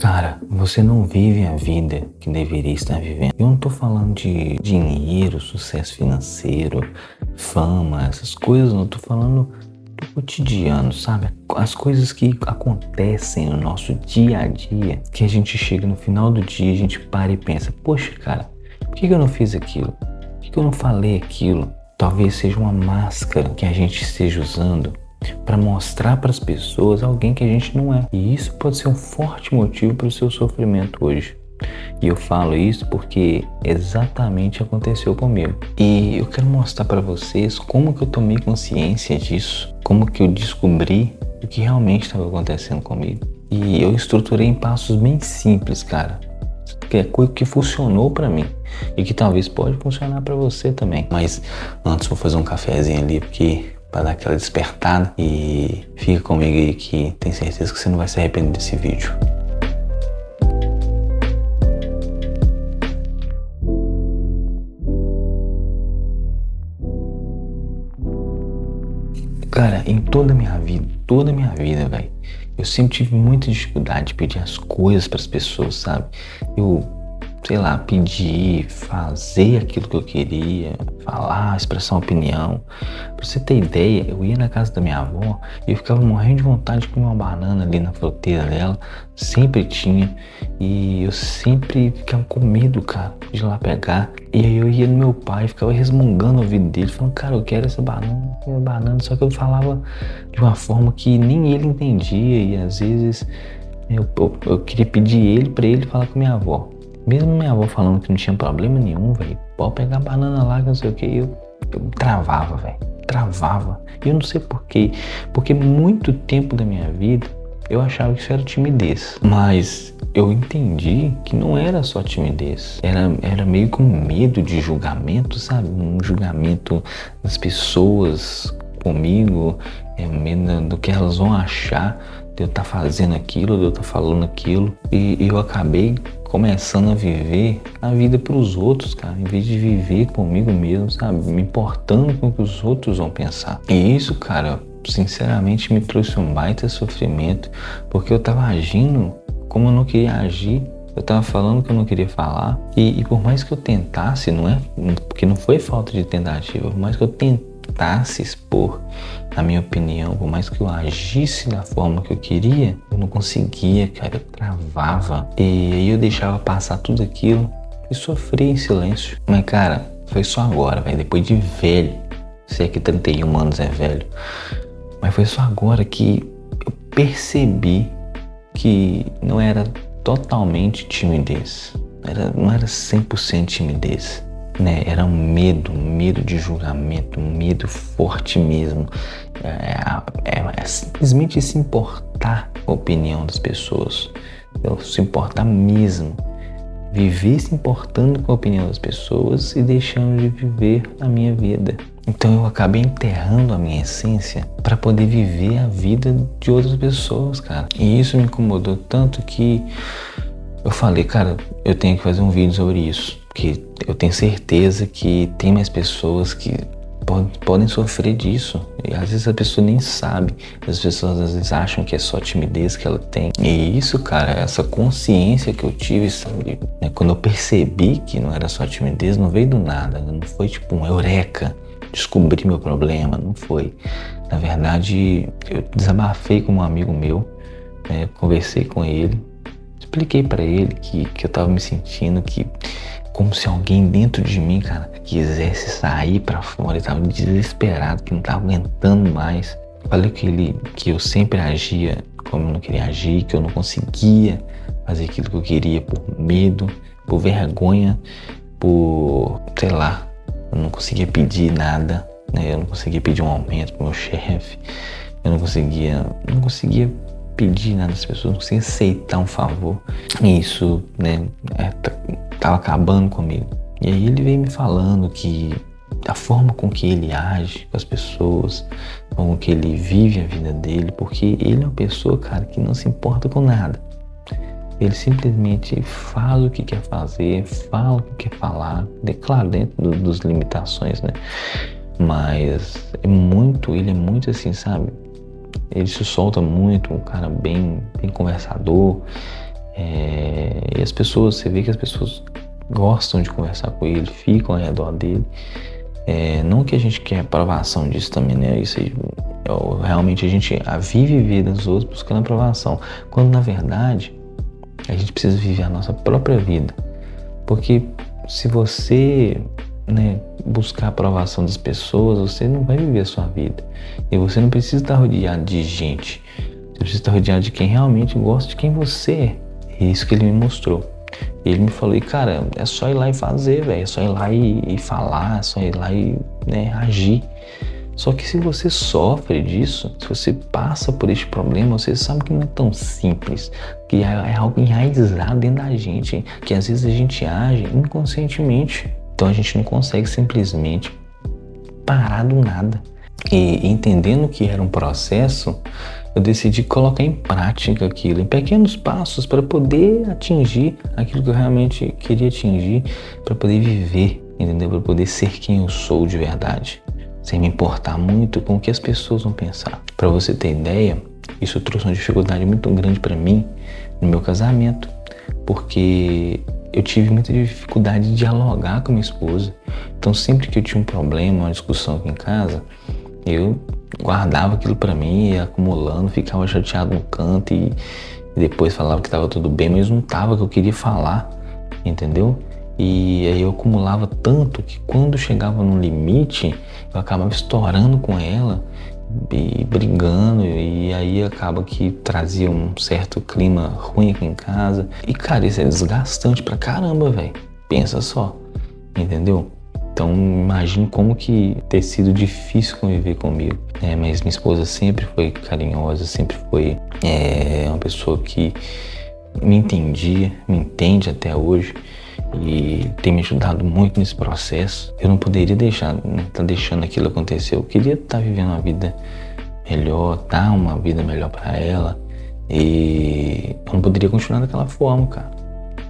Cara, você não vive a vida que deveria estar vivendo. Eu não tô falando de dinheiro, sucesso financeiro, fama, essas coisas. Não tô falando do cotidiano, sabe? As coisas que acontecem no nosso dia a dia, que a gente chega no final do dia, a gente para e pensa, poxa, cara, por que eu não fiz aquilo? Por que eu não falei aquilo? Talvez seja uma máscara que a gente esteja usando para mostrar para as pessoas alguém que a gente não é. E isso pode ser um forte motivo para o seu sofrimento hoje. E eu falo isso porque exatamente aconteceu comigo. E eu quero mostrar para vocês como que eu tomei consciência disso, como que eu descobri o que realmente estava acontecendo comigo. E eu estruturei em passos bem simples, cara. Que é coisa que funcionou para mim e que talvez pode funcionar para você também. Mas antes vou fazer um cafezinho ali porque para dar aquela despertada, e fica comigo aí que tenho certeza que você não vai se arrepender desse vídeo. Cara, em toda a minha vida, velho, eu sempre tive muita dificuldade de pedir as coisas para as pessoas, sabe? Eu, sei lá, pedir, fazer aquilo que eu queria, falar, expressar uma opinião. Pra você ter ideia, eu ia na casa da minha avó e eu ficava morrendo de vontade de comer uma banana ali na fruteira dela, sempre tinha, e eu sempre ficava com medo, cara, de ir lá pegar. E aí eu ia no meu pai, ficava resmungando o ouvido dele, falando, cara, eu quero essa banana, só que eu falava de uma forma que nem ele entendia, e às vezes eu queria pedir ele pra ele falar com minha avó. Mesmo minha avó falando que não tinha problema nenhum, velho, pode pegar a banana lá, que não sei o que, eu travava, velho, travava. E eu não sei porquê, porque muito tempo da minha vida eu achava que isso era timidez. Mas eu entendi que não era só timidez, era meio com medo de julgamento, sabe? Um julgamento das pessoas comigo, medo do que elas vão achar de eu estar fazendo aquilo, de eu estar falando aquilo. E eu acabei começando a viver a vida para os outros, cara, em vez de viver comigo mesmo, sabe? Me importando com o que os outros vão pensar. E isso, cara, sinceramente me trouxe um baita sofrimento, porque eu tava agindo como eu não queria agir. Eu tava falando o que eu não queria falar. E por mais que eu tentasse, porque não foi falta de tentativa, por mais que eu tentasse expor a minha opinião, por mais que eu agisse da forma que eu queria, eu não conseguia, cara, eu travava. E aí eu deixava passar tudo aquilo e sofria em silêncio. Mas, cara, foi só agora, velho, depois de velho, se é que 31 anos é velho, mas foi só agora que eu percebi que não era totalmente timidez, não era 100% timidez. Né? Era um medo de julgamento, um medo forte mesmo. É simplesmente se importar com a opinião das pessoas, se importar mesmo, viver se importando com a opinião das pessoas e deixando de viver a minha vida. Então eu acabei enterrando a minha essência para poder viver a vida de outras pessoas, cara. E isso me incomodou tanto que eu falei, cara, eu tenho que fazer um vídeo sobre isso, porque eu tenho certeza que tem mais pessoas que podem sofrer disso. E às vezes a pessoa nem sabe. As pessoas às vezes acham que é só timidez que ela tem. E isso, cara, essa consciência que eu tive, sabe? Quando eu percebi que não era só timidez, não veio do nada. Não foi tipo um eureka, descobri meu problema. Não foi. Na verdade, eu desabafei com um amigo meu, conversei com ele, expliquei pra ele que eu tava me sentindo como se alguém dentro de mim, cara, quisesse sair pra fora. Ele tava desesperado, que não tava aguentando mais. Falei que eu sempre agia como eu não queria agir, que eu não conseguia fazer aquilo que eu queria por medo, por vergonha, sei lá, eu não conseguia pedir nada, né? Eu não conseguia pedir um aumento pro meu chefe, eu não conseguia pedir nada das pessoas, não conseguia aceitar um favor. E isso, né, tava acabando comigo. E aí ele veio me falando que a forma com que ele age com as pessoas, a forma com que ele vive a vida dele, porque ele é uma pessoa, cara, que não se importa com nada. Ele simplesmente fala o que quer fazer, fala o que quer falar, claro, dentro das limitações, né? Mas ele é muito assim, sabe? Ele se solta muito, um cara bem conversador, E as pessoas, você vê que as pessoas gostam de conversar com ele, ficam ao redor dele. Não que a gente quer aprovação disso também, né? Isso aí, realmente a gente vive a vida dos outros buscando aprovação, quando na verdade a gente precisa viver a nossa própria vida. Porque se você, né, buscar a aprovação das pessoas, você não vai viver a sua vida. E você não precisa estar rodeado de gente. Você precisa estar rodeado de quem realmente gosta de quem você é. E é isso que ele me mostrou. Ele me falou, e cara, é só ir lá e fazer, velho. É só ir lá e falar, é só ir lá e, né, agir. Só que se você sofre disso, se você passa por este problema, você sabe que não é tão simples, que é algo enraizado dentro da gente, que às vezes a gente age inconscientemente. Então a gente não consegue simplesmente parar do nada. E entendendo que era um processo, eu decidi colocar em prática aquilo, em pequenos passos, para poder atingir aquilo que eu realmente queria atingir, para poder viver, entendeu? Para poder ser quem eu sou de verdade, sem me importar muito com o que as pessoas vão pensar. Para você ter ideia, isso trouxe uma dificuldade muito grande para mim no meu casamento, porque eu tive muita dificuldade de dialogar com minha esposa. Então sempre que eu tinha um problema, uma discussão aqui em casa, eu guardava aquilo pra mim, ia acumulando, ficava chateado no canto e depois falava que tava tudo bem, mas não tava, que eu queria falar, entendeu? E aí eu acumulava tanto que quando chegava no limite, eu acabava estourando com ela e brigando, e aí acaba que trazia um certo clima ruim aqui em casa. E cara, isso é desgastante pra caramba, velho. Pensa só, entendeu? Então imagine como que ter sido difícil conviver comigo. Mas minha esposa sempre foi carinhosa, sempre foi uma pessoa que me entendia, me entende até hoje e tem me ajudado muito nesse processo. Eu não poderia estar deixando aquilo acontecer. Eu queria estar vivendo uma vida melhor, dar uma vida melhor para ela, e eu não poderia continuar daquela forma, cara.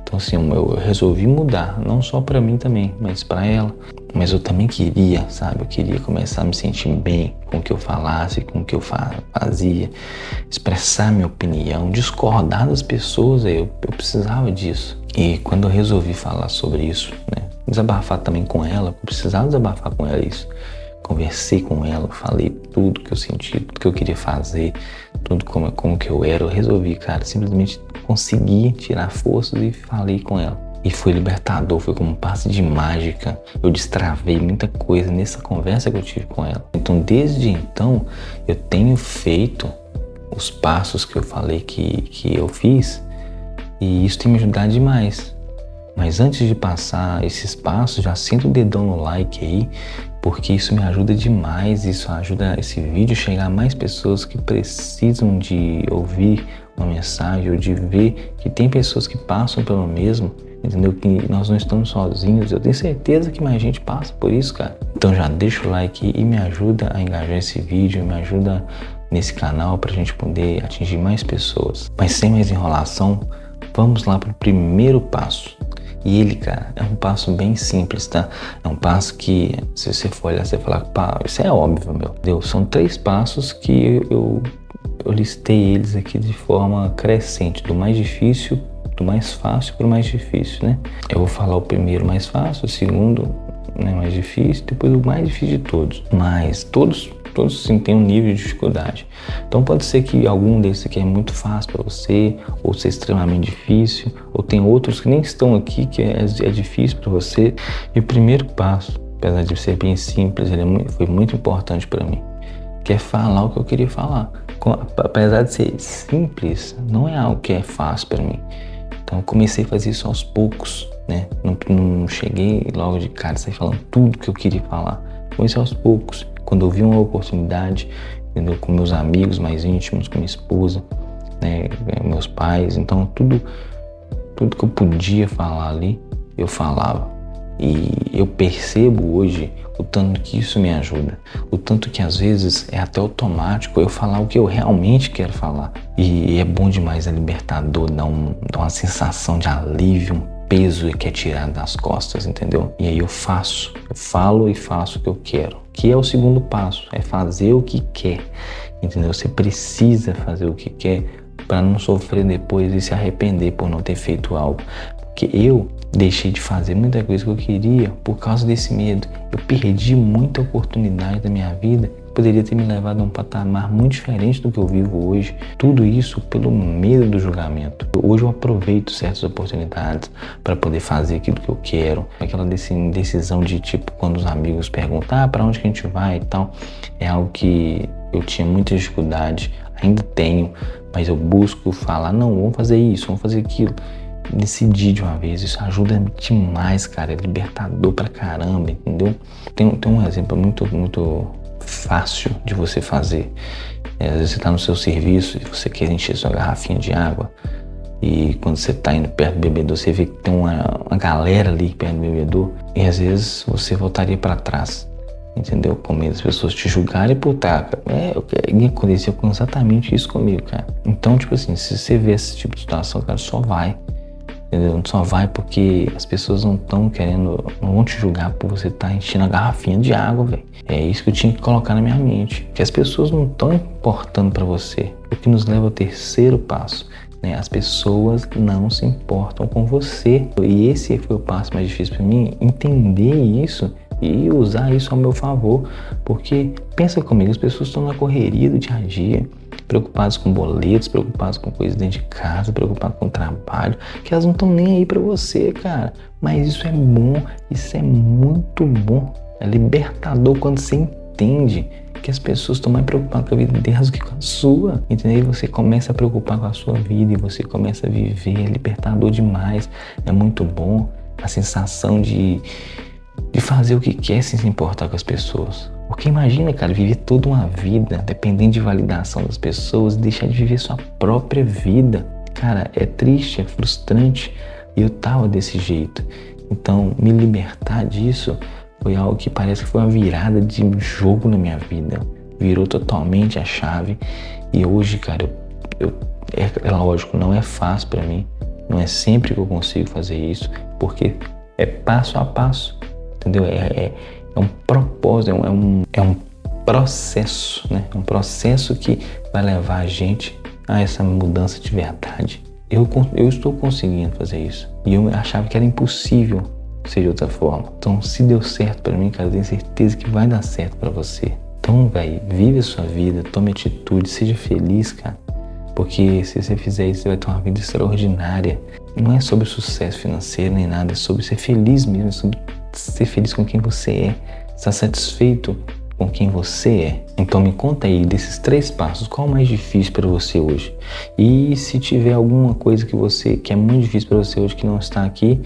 Então assim, eu resolvi mudar, não só pra mim também, mas pra ela. Mas eu também queria, sabe? Eu queria começar a me sentir bem com o que eu falasse, com o que eu fazia, expressar minha opinião, discordar das pessoas, eu precisava disso. E quando eu resolvi falar sobre isso, né? Desabafar também com ela, eu precisava desabafar com ela isso. Conversei com ela, falei tudo que eu senti, tudo que eu queria fazer, tudo como que eu era. Eu resolvi, cara, simplesmente consegui tirar forças e falei com ela. E foi libertador, foi como um passe de mágica. Eu destravei muita coisa nessa conversa que eu tive com ela. Então, desde então, eu tenho feito os passos que eu falei que eu fiz, e isso tem me ajudado demais. Mas antes de passar esses passos, já senta o dedão no like aí, porque isso me ajuda demais, isso ajuda esse vídeo a chegar a mais pessoas que precisam de ouvir uma mensagem ou de ver que tem pessoas que passam pelo mesmo, entendeu? Que nós não estamos sozinhos. Eu tenho certeza que mais gente passa por isso, cara. Então já deixa o like e me ajuda a engajar esse vídeo, me ajuda nesse canal pra gente poder atingir mais pessoas. Mas sem mais enrolação, vamos lá pro primeiro passo. E ele, cara, é um passo bem simples, tá? É um passo que, se você for olhar, você vai falar, pá, isso é óbvio, meu Deus. São 3 passos que eu listei eles aqui de forma crescente, do mais difícil, do mais fácil para o mais difícil, né? Eu vou falar o primeiro mais fácil, o segundo, né, mais difícil, depois o mais difícil de todos. Mas todos sim têm um nível de dificuldade. Então pode ser que algum desses aqui é muito fácil para você, ou seja extremamente difícil, ou tem outros que nem estão aqui que é difícil para você. E o primeiro passo, apesar de ser bem simples, foi muito importante para mim, que é falar o que eu queria falar. Apesar de ser simples, não é algo que é fácil para mim. Então eu comecei a fazer isso aos poucos, né? Não cheguei logo de cara, saí falando tudo que eu queria falar. Comecei aos poucos. Quando eu vi uma oportunidade, entendeu? Com meus amigos mais íntimos, com minha esposa, né? Meus pais, então tudo que eu podia falar ali, eu falava. E eu percebo hoje o tanto que isso me ajuda, o tanto que às vezes é até automático eu falar o que eu realmente quero falar. E é bom demais, é libertador, dá uma sensação de alívio, um peso que é tirado das costas, entendeu? E aí eu falo e faço o que eu quero, que é o segundo passo, é fazer o que quer, entendeu? Você precisa fazer o que quer para não sofrer depois e se arrepender por não ter feito algo. Porque eu deixei de fazer muita coisa que eu queria por causa desse medo. Eu perdi muita oportunidade da minha vida, poderia ter me levado a um patamar muito diferente do que eu vivo hoje. Tudo isso pelo medo do julgamento. Hoje eu aproveito certas oportunidades para poder fazer aquilo que eu quero. Aquela decisão de tipo, quando os amigos perguntam, para onde que a gente vai e tal, é algo que eu tinha muita dificuldade, ainda tenho, mas eu busco falar, não, vamos fazer isso, vamos fazer aquilo. Decidir de uma vez, isso ajuda demais, cara, é libertador pra caramba, entendeu? Tem um exemplo muito fácil de você fazer. Às vezes você tá no seu serviço e você quer encher sua garrafinha de água e quando você tá indo perto do bebedor, você vê que tem uma galera ali perto do bebedor e às vezes você voltaria pra trás, entendeu? Com medo das pessoas te julgarem por tá, aconteceu exatamente isso comigo, cara. Então, tipo assim, se você vê esse tipo de situação, cara, só vai. Entendeu? Só vai porque as pessoas não estão querendo, não vão te julgar por você estar enchendo a garrafinha de água, velho. É isso que eu tinha que colocar na minha mente. Que as pessoas não estão importando para você. O que nos leva ao terceiro passo, né? As pessoas não se importam com você. E esse foi o passo mais difícil para mim, entender isso e usar isso ao meu favor. Porque, pensa comigo, as pessoas estão na correria do dia a dia, preocupados com boletos, preocupados com coisas dentro de casa, preocupados com trabalho, que elas não estão nem aí pra você, cara. Mas isso é bom, isso é muito bom. É libertador quando você entende que as pessoas estão mais preocupadas com a vida delas do que com a sua, entendeu? E você começa a preocupar com a sua vida e você começa a viver, é libertador demais, é muito bom. A sensação de fazer o que quer sem se importar com as pessoas. Porque imagina, cara, viver toda uma vida dependendo de validação das pessoas e deixar de viver sua própria vida. Cara, é triste, é frustrante. E eu tava desse jeito. Então, me libertar disso foi algo que parece que foi uma virada de jogo na minha vida. Virou totalmente a chave. E hoje, cara, é lógico, não é fácil pra mim. Não é sempre que eu consigo fazer isso. Porque é passo a passo. Entendeu? É um propósito, é um processo, né? É um processo que vai levar a gente a essa mudança de verdade. Eu estou conseguindo fazer isso. E eu achava que era impossível ser de outra forma. Então, se deu certo pra mim, cara, eu tenho certeza que vai dar certo pra você. Então, velho, vive a sua vida, tome atitude, seja feliz, cara. Porque se você fizer isso, você vai ter uma vida extraordinária. Não é sobre sucesso financeiro nem nada, é sobre ser feliz mesmo, é sobre ser feliz com quem você é, estar satisfeito com quem você é. Então me conta aí, desses 3 passos, qual é o mais difícil para você hoje? E se tiver alguma coisa que é muito difícil para você hoje que não está aqui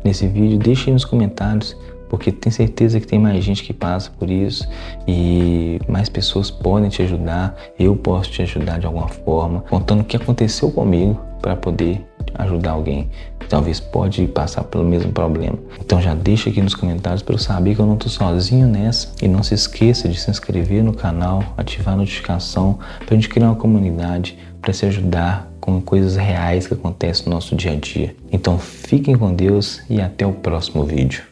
nesse vídeo, deixa aí nos comentários, porque tenho certeza que tem mais gente que passa por isso e mais pessoas podem te ajudar, eu posso te ajudar de alguma forma, contando o que aconteceu comigo para poder ajudar alguém que talvez pode passar pelo mesmo problema. Então já deixa aqui nos comentários para eu saber que eu não estou sozinho nessa. E não se esqueça de se inscrever no canal, ativar a notificação para a gente criar uma comunidade para se ajudar com coisas reais que acontecem no nosso dia a dia. Então fiquem com Deus e até o próximo vídeo.